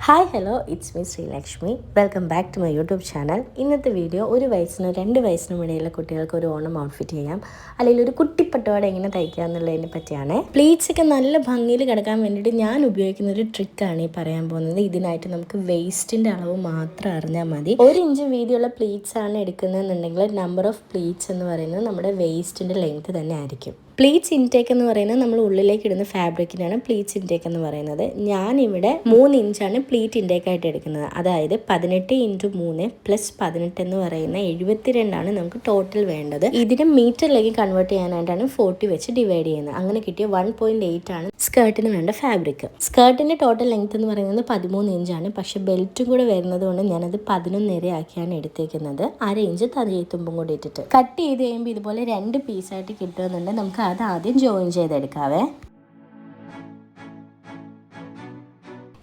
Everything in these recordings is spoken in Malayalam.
Hi hello it's me Sreelakshmi. Welcome back to my YouTube channel. ഇന്നത്തെ വീഡിയോ 1 വയസ്സിനും 2 വയസ്സിനും ഇടയിലുള്ള കുട്ടികൾക്ക് ഒരു ഓണം ഔട്ട്ഫിറ്റ് ചെയ്യാം, അല്ലെങ്കിൽ ഒരു കുട്ടിപ്പട്ടുപാട് എങ്ങനെ തയ്ക്കുക എന്നുള്ളതിനെ പറ്റിയാണ്. പ്ലീറ്റ്സ് ഒക്കെ നല്ല ഭംഗിയിൽ കിടക്കാൻ വേണ്ടിയിട്ട് ഞാൻ ഉപയോഗിക്കുന്ന ഒരു ട്രിക്കാണ് ഈ പറയാൻ പോകുന്നത്. ഇതിനായിട്ട് നമുക്ക് വേസ്റ്റിൻ്റെ അളവ് മാത്രം അറിഞ്ഞാൽ മതി. 1 ഇഞ്ച് വീതിയുള്ള പ്ലീറ്റ്സ് ആണ് എടുക്കുന്നതെന്നുണ്ടെങ്കിൽ നമ്പർ ഓഫ് പ്ലീറ്റ്സ് എന്ന് പറയുന്നത് നമ്മുടെ വേസ്റ്റിൻ്റെ ലെങ്ത് തന്നെ ആയിരിക്കും. പ്ലീറ്റ്സ് ഇൻടേക്ക് എന്ന് പറയുന്നത് നമ്മൾ ഉള്ളിലേക്ക് ഇടുന്ന ഫാബ്രിക്കിനാണ് പ്ലീറ്റ്സ് ഇൻടേക്ക് എന്ന് പറയുന്നത്. ഞാനിവിടെ 3 ഇഞ്ചാണ് പ്ലീറ്റ് ഇൻടേക്ക് ആയിട്ട് എടുക്കുന്നത്. അതായത് 18 × 3 + 18 എന്ന് പറയുന്ന 72 നമുക്ക് ടോട്ടൽ വേണ്ടത്. ഇതിനെ മീറ്ററിലേക്ക് കൺവേർട്ട് ചെയ്യാനായിട്ടാണ് 40 വെച്ച് ഡിവൈഡ് ചെയ്യുന്നത്. അങ്ങനെ കിട്ടിയ 1.8 ആണ് സ്കേർട്ടിന് വേണ്ട ഫാബ്രിക്. സ്കേർട്ടിന്റെ ടോട്ടൽ ലെങ്ത് എന്ന് പറയുന്നത് 13 ഇഞ്ചാണ്. പക്ഷെ ബെൽറ്റും കൂടെ വരുന്നത് കൊണ്ട് ഞാനത് 11 ആക്കിയാണ് എടുത്തേക്കുന്നത്. 1/2 ഇഞ്ച് തലയെത്തുമ്പും കൂടി ഇട്ടിട്ട് കട്ട് ചെയ്ത് കഴിയുമ്പോൾ ഇതുപോലെ 2 പീസായിട്ട് കിട്ടുന്നുണ്ട്. നമുക്ക് അത് ആദ്യം ജോയിൻ ചെയ്തെടുക്കാവേ.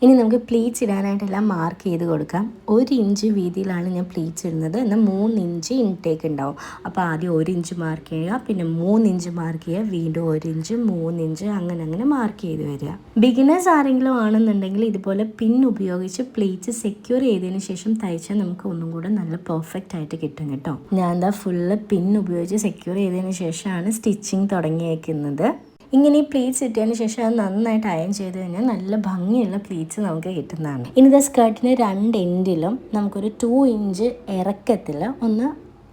ഇനി നമുക്ക് പ്ലീറ്റ്സ് ഇടാനായിട്ടെല്ലാം മാർക്ക് ചെയ്ത് കൊടുക്കാം. 1 ഇഞ്ച് വീതിയിലാണ് ഞാൻ പ്ലീറ്റ്സ് ഇടുന്നത്. എന്നാൽ 3 ഇഞ്ച് ഇൻടേക്ക് ഉണ്ടാവും. അപ്പോൾ ആദ്യം 1 ഇഞ്ച് മാർക്ക് ചെയ്യുക, പിന്നെ 3 ഇഞ്ച് മാർക്ക് ചെയ്യുക, വീണ്ടും 1 ഇഞ്ച്, 3 ഇഞ്ച്, അങ്ങനെ മാർക്ക് ചെയ്ത് വരിക. ബിഗിനേഴ്സ് ആരെങ്കിലും ആണെന്നുണ്ടെങ്കിൽ ഇതുപോലെ പിൻ ഉപയോഗിച്ച് പ്ലീറ്റ്സ് സെക്യൂർ ചെയ്തതിന് ശേഷം തയ്ച്ചാൽ നമുക്ക് ഒന്നും കൂടെ നല്ല പെർഫെക്റ്റ് ആയിട്ട് കിട്ടും കേട്ടോ. ഞാൻ എന്താ ഫുള്ള് പിൻ ഉപയോഗിച്ച് സെക്യൂർ ചെയ്തതിന് ശേഷമാണ് സ്റ്റിച്ചിങ് തുടങ്ങിയേക്കുന്നത്. ഇങ്ങനെ ഈ പ്ലീറ്റ്സ് ഇട്ടതിന് ശേഷം അത് നന്നായിട്ട് അയൺ ചെയ്ത് കഴിഞ്ഞാൽ നല്ല ഭംഗിയുള്ള പ്ലീറ്റ്സ് നമുക്ക് കിട്ടുന്നതാണ്. ഇനി ഇത് സ്കേർട്ടിന് 2 എൻഡിലും നമുക്കൊരു 2 ഇഞ്ച് ഇറക്കത്തിൽ ഒന്ന്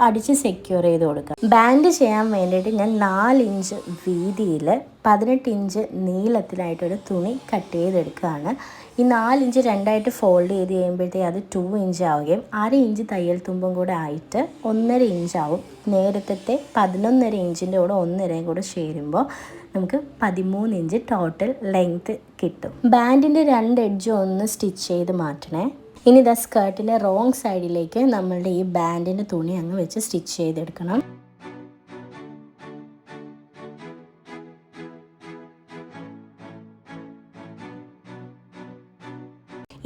അടിച്ച് സെക്യൂർ ചെയ്ത് കൊടുക്കാം. ബാൻഡ് ചെയ്യാൻ വേണ്ടിയിട്ട് ഞാൻ 4 ഇഞ്ച് വീതിയിൽ 18 ഇഞ്ച് നീളത്തിലായിട്ടൊരു തുണി കട്ട് ചെയ്തെടുക്കുകയാണ്. ഈ 4 ഇഞ്ച് 2ആയിട്ട് ഫോൾഡ് ചെയ്ത് കഴിയുമ്പോഴത്തേക്ക് അത് 2 ഇഞ്ച് ആവുകയും 1/2 ഇഞ്ച് തയ്യൽ തുമ്പും കൂടെ ആയിട്ട് 1.5 ഇഞ്ച് ആവും. നേരത്തെ 11.5 ഇഞ്ചിൻ്റെ കൂടെ 1.5 കൂടെ ചേരുമ്പോൾ നമുക്ക് 13 ഇഞ്ച് ടോട്ടൽ ലെങ്ത് കിട്ടും. ബാൻഡിൻ്റെ 2 എഡ്ജും ഒന്ന് സ്റ്റിച്ച് ചെയ്ത് മാറ്റണേ. ഇനി ഇതാ സ്കേർട്ടിൻ്റെ റോങ് സൈഡിലേക്ക് നമ്മളുടെ ഈ ബാൻഡിൻ്റെ തുണി അങ്ങ് വെച്ച് സ്റ്റിച്ച് ചെയ്തെടുക്കണം.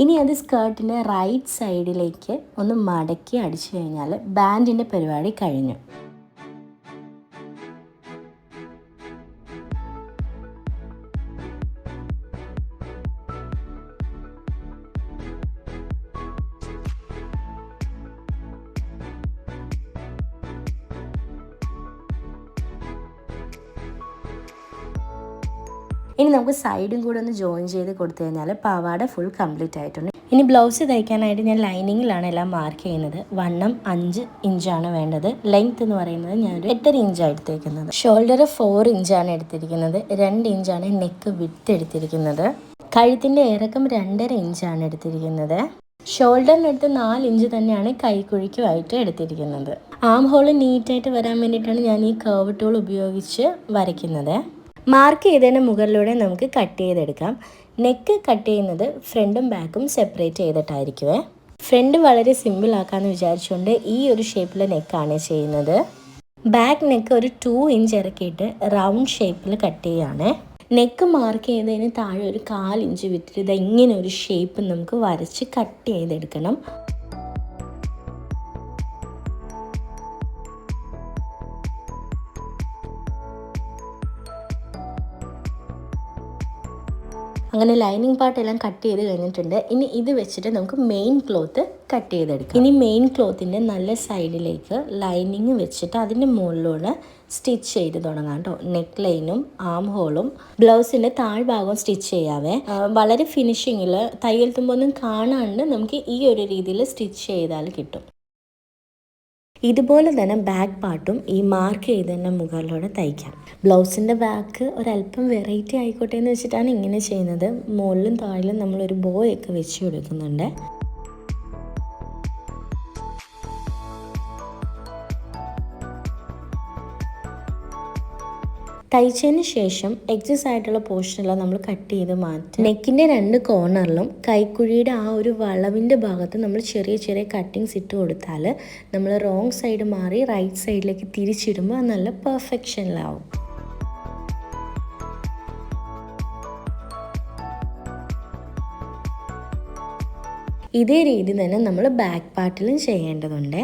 ഇനി അത് സ്കേർട്ടിൻ്റെ റൈറ്റ് സൈഡിലേക്ക് ഒന്ന് മടക്കി അടിച്ചു കഴിഞ്ഞാൽ ബാൻഡിൻ്റെ പരിപാടി കഴിഞ്ഞു. ഇനി നമുക്ക് സൈഡും കൂടെ ഒന്ന് ജോയിൻ ചെയ്ത് കൊടുത്തു കഴിഞ്ഞാൽ പാവാട ഫുൾ കംപ്ലീറ്റ് ആയിട്ടുണ്ട്. ഇനി ബ്ലൗസ് തയ്ക്കാനായിട്ട് ഞാൻ ലൈനിങ്ങിലാണ് എല്ലാം മാർക്ക് ചെയ്യുന്നത്. വണ്ണം 5 ഇഞ്ചാണ് വേണ്ടത്. ലെങ്ത് എന്ന് പറയുന്നത് ഞാനൊരു 8.5 ഇഞ്ചാണ് എടുത്തിരിക്കുന്നത്. ഷോൾഡർ 4 ഇഞ്ചാണ് എടുത്തിരിക്കുന്നത്. 2 ഇഞ്ചാണ് നെക്ക് വിഡ്ത്ത് എടുത്തിരിക്കുന്നത്. കഴുത്തിൻ്റെ ഇറക്കം 2.5 ഇഞ്ചാണ് എടുത്തിരിക്കുന്നത്. ഷോൾഡറിനടുത്ത് 4 ഇഞ്ച് തന്നെയാണ് കൈക്കുഴിക്കുമായിട്ട് എടുത്തിരിക്കുന്നത്. ആം ഹോള് നീറ്റായിട്ട് വരാൻ വേണ്ടിയിട്ടാണ് ഞാൻ ഈ കർവ് ടൂൾ ഉപയോഗിച്ച് വരയ്ക്കുന്നത്. മാർക്ക് ചെയ്തതിന് മുകളിലൂടെ നമുക്ക് കട്ട് ചെയ്തെടുക്കാം. നെക്ക് കട്ട് ചെയ്യുന്നത് ഫ്രണ്ടും ബാക്കും സെപ്പറേറ്റ് ചെയ്തിട്ടായിരിക്കുമേ. ഫ്രണ്ട് വളരെ സിമ്പിൾ ആക്കാമെന്ന് വിചാരിച്ചുകൊണ്ട് ഈ ഒരു ഷേപ്പിൽ നെക്കാണ് ചെയ്യുന്നത്. ബാക്ക് നെക്ക് ഒരു 2 ഇഞ്ച് ഇറക്കിയിട്ട് റൗണ്ട് ഷേപ്പിൽ കട്ട് ചെയ്യുകയാണ്. നെക്ക് മാർക്ക് ചെയ്തതിന് താഴെ ഒരു 1/4 ഇഞ്ച് വിട്ടിട്ട് ഇത് ഇങ്ങനെ ഒരു ഷേപ്പ് നമുക്ക് വരച്ച് കട്ട് ചെയ്തെടുക്കണം. അങ്ങനെ ലൈനിങ് പാർട്ടെല്ലാം കട്ട് ചെയ്ത് കഴിഞ്ഞിട്ടുണ്ട്. ഇനി ഇത് വെച്ചിട്ട് നമുക്ക് മെയിൻ ക്ലോത്ത് കട്ട് ചെയ്തെടുക്കാം. ഇനി മെയിൻ ക്ലോത്തിൻ്റെ നല്ല സൈഡിലേക്ക് ലൈനിങ് വെച്ചിട്ട് അതിൻ്റെ മുകളിലൂടെ സ്റ്റിച്ച് ചെയ്ത് തുടങ്ങാം കേട്ടോ. നെക്ക് ലൈനും ആം ഹോളും ബ്ലൗസിൻ്റെ താഴ്ഭാഗവും സ്റ്റിച്ച് ചെയ്യാവേ. വളരെ ഫിനിഷിങ്ങിൽ തയ്യൽ തുമ്പൊന്നും കാണാണ്ട് നമുക്ക് ഈ ഒരു രീതിയിൽ സ്റ്റിച്ച് ചെയ്താൽ കിട്ടും. ഇതുപോലെ തന്നെ ബാക്ക് പാർട്ടും ഈ മാർക്ക് ചെയ്തതിൻ്റെ മുകളിലൂടെ തയ്ക്കാം. ബ്ലൗസിൻ്റെ ബാക്ക് ഒരല്പം വെറൈറ്റി ആയിക്കോട്ടെ എന്ന് വെച്ചിട്ടാണ് ഇങ്ങനെ ചെയ്യുന്നത്. മുകളിലും താഴിലും നമ്മളൊരു ബോയൊക്കെ വെച്ച് കൊടുക്കുന്നുണ്ട്. തയ്ച്ചതിന് ശേഷം എക്സസ് ആയിട്ടുള്ള പോർഷനെല്ലാം നമ്മൾ കട്ട് ചെയ്ത് മാറ്റും. നെക്കിൻ്റെ 2 കോർണറിലും കൈക്കുഴിയുടെ ആ ഒരു വളവിൻ്റെ ഭാഗത്ത് നമ്മൾ ചെറിയ ചെറിയ കട്ടിങ്സ് ഇട്ട് കൊടുത്താൽ നമ്മൾ റോങ് സൈഡ് മാറി റൈറ്റ് സൈഡിലേക്ക് തിരിച്ചിടുമ്പോൾ അത് നല്ല പെർഫെക്ഷനിലാവും. ഇതേ രീതി തന്നെ നമ്മൾ ബാക്ക് പാർട്ടിലും ചെയ്യേണ്ടതുണ്ട്.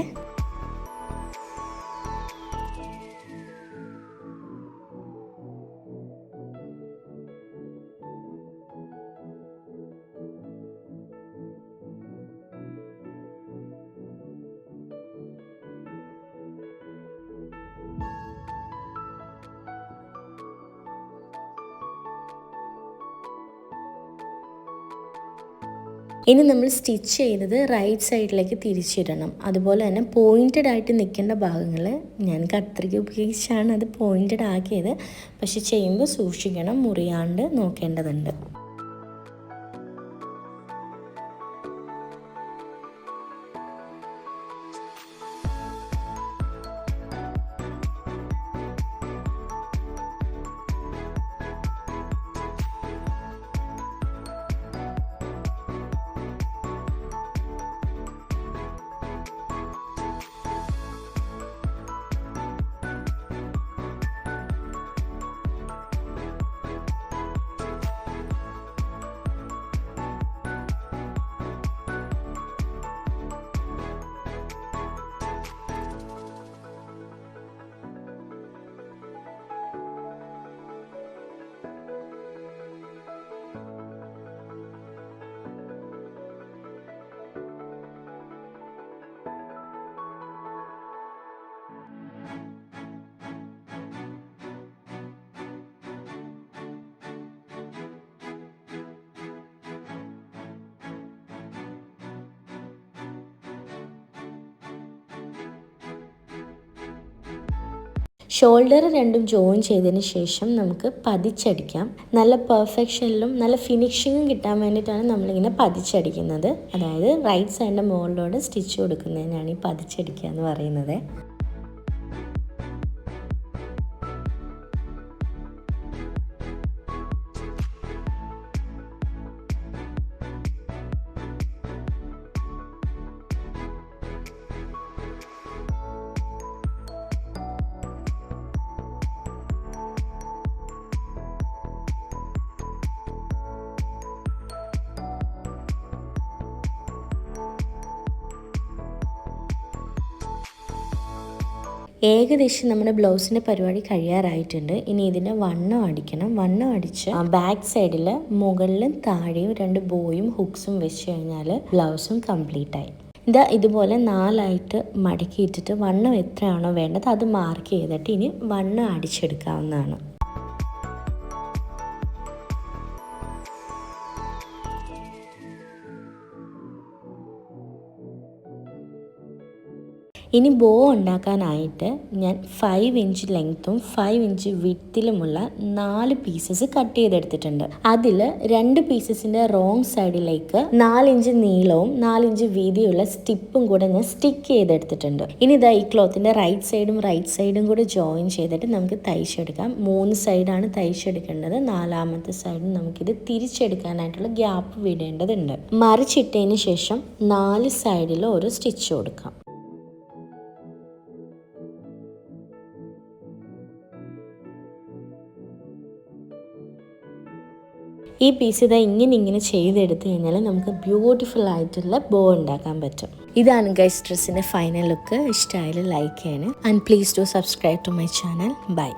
ഇനി നമ്മൾ സ്റ്റിച്ച് ചെയ്തത് റൈറ്റ് സൈഡിലേക്ക് തിരിച്ചിടണം. അതുപോലെ തന്നെ പോയിൻറ്റഡ് ആയിട്ട് നിൽക്കേണ്ട ഭാഗങ്ങൾ ഞാൻ കത്രിക ഉപയോഗിച്ചാണ് അത് പോയിൻറ്റഡ് ആക്കിയത്. പക്ഷെ ചെയ്യുമ്പോൾ സൂക്ഷിക്കണം, മുറിയാണ്ട് നോക്കേണ്ടതുണ്ട്. ഷോൾഡർ രണ്ടും ജോയിൻ ചെയ്തതിന് ശേഷം നമുക്ക് പതിച്ചടിക്കാം. നല്ല പെർഫെക്ഷനിലും നല്ല ഫിനിഷിങ്ങും കിട്ടാൻ വേണ്ടിയിട്ടാണ് നമ്മളിങ്ങനെ പതിച്ചടിക്കുന്നത്. അതായത് റൈറ്റ് സൈഡിൻ്റെ മുകളിലൂടെ സ്റ്റിച്ച് കൊടുക്കുന്നതിനാണ് ഈ പതിച്ചടിക്കുക എന്ന് പറയുന്നത്. ഏകദേശം നമ്മുടെ ബ്ലൗസിൻ്റെ പരിപാടി കഴിയാറായിട്ടുണ്ട്. ഇനി ഇതിൻ്റെ വണ്ണം അടിക്കണം. വണ്ണം അടിച്ച് ബാക്ക് സൈഡിൽ മുകളിലും താഴെയും 2 ബോയും ഹുക്സും വെച്ച് കഴിഞ്ഞാൽ ബ്ലൗസും കംപ്ലീറ്റ് ആയി. ഇതുപോലെ 4ആയിട്ട് മടക്കിയിട്ടിട്ട് വണ്ണം എത്രയാണോ വേണ്ടത് അത് മാർക്ക് ചെയ്തിട്ട് ഇനി വണ്ണം അടിച്ചെടുക്കാവുന്നതാണ്. ഇനി ബോ ഉണ്ടാക്കാനായിട്ട് ഞാൻ 5 ഇഞ്ച് ലെങ്ത്തും 5 ഇഞ്ച് വിഡ്ത്തിലുമുള്ള 4 പീസസ് കട്ട് ചെയ്തെടുത്തിട്ടുണ്ട്. അതിൽ 2 പീസസിൻ്റെ റോങ് സൈഡിലേക്ക് 4 ഇഞ്ച് നീളവും 4 ഇഞ്ച് വീതിയുള്ള സ്റ്റിപ്പും കൂടെ ഞാൻ സ്റ്റിക്ക് ചെയ്തെടുത്തിട്ടുണ്ട്. ഇനി ഇതാ ഈ ക്ലോത്തിൻ്റെ റൈറ്റ് സൈഡും കൂടെ ജോയിൻ ചെയ്തിട്ട് നമുക്ക് തയ്ച്ചെടുക്കാം. 3 സൈഡാണ് തയ്ച്ചെടുക്കേണ്ടത്. 4ാമത്തെ സൈഡിൽ നമുക്കിത് തിരിച്ചെടുക്കാനായിട്ടുള്ള ഗ്യാപ്പ് വിടേണ്ടതുണ്ട്. മറിച്ചിട്ടതിന് ശേഷം 4 സൈഡിൽ ഒരു സ്റ്റിച്ച് കൊടുക്കാം. ഈ പീസ് ഇതാ ഇങ്ങനെ ചെയ്തെടുത്ത് കഴിഞ്ഞാൽ നമുക്ക് ബ്യൂട്ടിഫുൾ ആയിട്ടുള്ള ബോ ഉണ്ടാക്കാൻ പറ്റും. ഇതാണ് ഗൈസ് ഡ്രസ്സിൻ്റെ ഫൈനൽ ലുക്ക്. ഇഷ്ടമായാലും ലൈക്ക് ചെയ്യണം. And please do subscribe to my channel. By.